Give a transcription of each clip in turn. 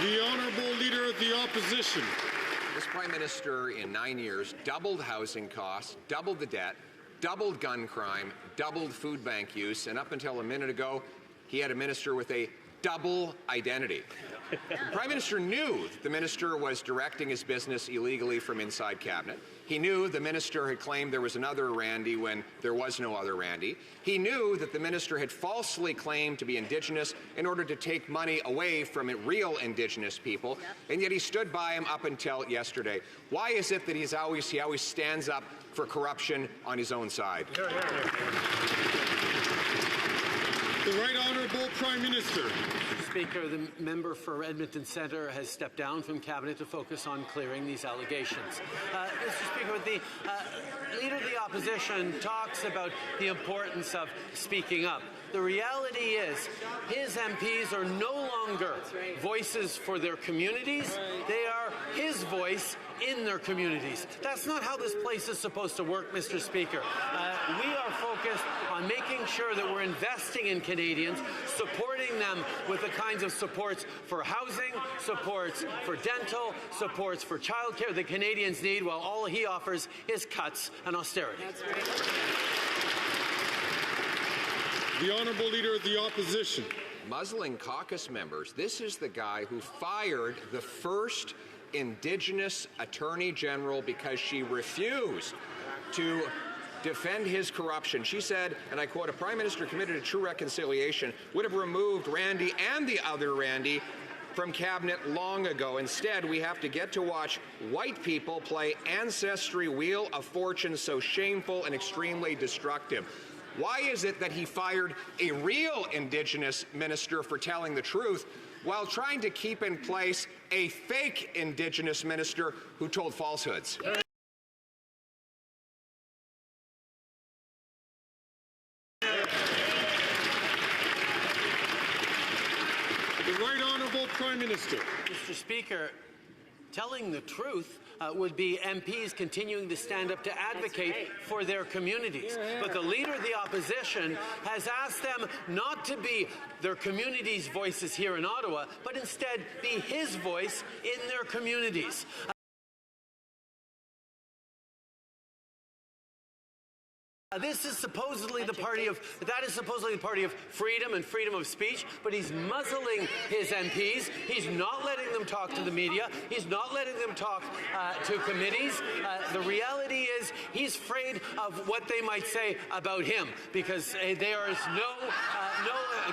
The Honourable Leader of the Opposition. This Prime Minister in 9 years doubled housing costs, doubled the debt, doubled gun crime, doubled food bank use, and up until a minute ago, he had a minister with a double identity. The Prime Minister knew that the minister was directing his business illegally from inside cabinet. He knew the minister had claimed there was another Randy when there was no other Randy. He knew that the minister had falsely claimed to be Indigenous in order to take money away from real Indigenous people, and yet he stood by him up until yesterday. Why is it that he always stands up for corruption on his own side? The Right Honourable Prime Minister. Mr. Speaker, the member for Edmonton Centre has stepped down from Cabinet to focus on clearing these allegations. Mr. Speaker, the Leader of the Opposition talks about the importance of speaking up. The reality is his MPs are no longer voices for their communities. They are his voice in their communities. That's not how this place is supposed to work, Mr. Speaker. We are focused on making sure that we're investing in Canadians, supporting them with the kinds of supports for housing, supports for dental, supports for childcare that Canadians need, while all he offers is cuts and austerity. That's right. The Honourable Leader of the Opposition. Muzzling caucus members. This is the guy who fired the first Indigenous Attorney General because she refused to defend his corruption. She said, and I quote, "A Prime Minister committed to true reconciliation would have removed Randy and the other Randy from cabinet long ago. Instead, we have to get to watch white people play ancestry wheel of fortune so shameful and extremely destructive." Why is it that he fired a real Indigenous minister for telling the truth while trying to keep in place a fake Indigenous minister who told falsehoods? The Right Honourable Prime Minister. Mr. Speaker, telling the truth would be MPs continuing to stand up to advocate for their communities. But the Leader of the Opposition has asked them not to be their communities' voices here in Ottawa, but instead be his voice in their communities. That is supposedly the party of freedom and freedom of speech, but he's muzzling his MPs. He's not letting them talk to the media. He's not letting them talk to committees. The reality is he's afraid of what they might say about him, because there is no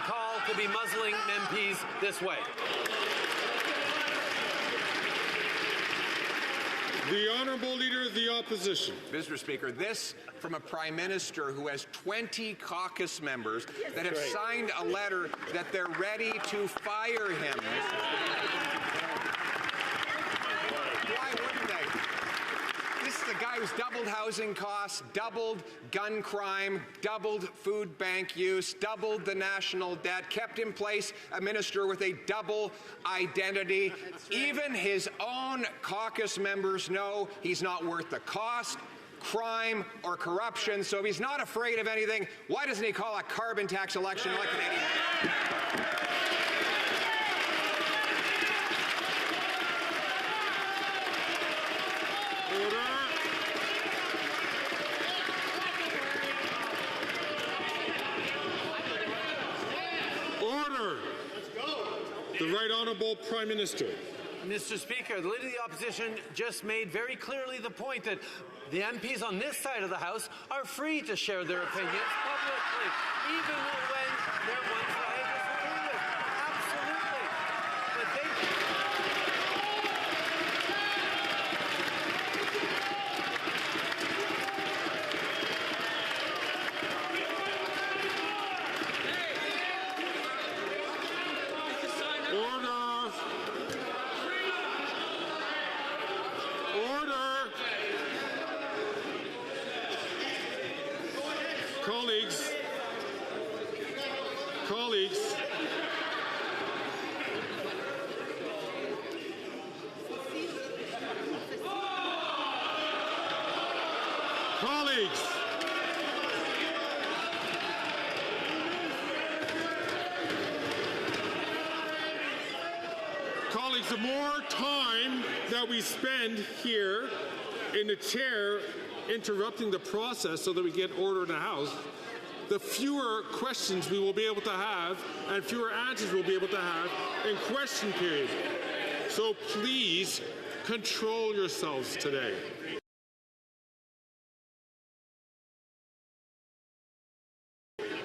call to be muzzling MPs this way. The Honourable Leader of the Opposition. Mr. Speaker, this from a Prime Minister who has 20 caucus members that have signed a letter that they're ready to fire him. Why wouldn't they? This is the guy who's doubled housing costs, doubled gun crime, doubled food bank use, doubled the national debt, kept in place a minister with a double identity. Even his own caucus members know he's not worth the cost, crime, or corruption. So if he's not afraid of anything, why doesn't he call a carbon tax election like an idiot? Order. The Right Honourable Prime Minister. Mr. Speaker, the Leader of the Opposition just made very clearly the point that the MPs on this side of the House are free to share their opinions publicly, even when they're ones that I disagree with. Absolutely. But the more time that we spend here in the chair interrupting the process so that we get order in the House, the fewer questions we will be able to have and fewer answers we'll be able to have in question period. So please control yourselves today.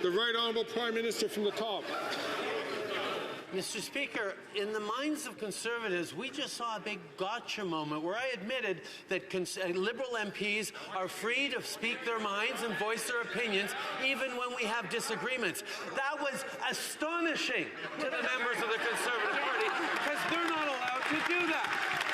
The Right Honourable Prime Minister from the top. Mr. Speaker, in the minds of Conservatives, we just saw a big gotcha moment where I admitted that Liberal MPs are free to speak their minds and voice their opinions even when we have disagreements. That was astonishing to the members of the Conservative Party because they're not allowed to do that.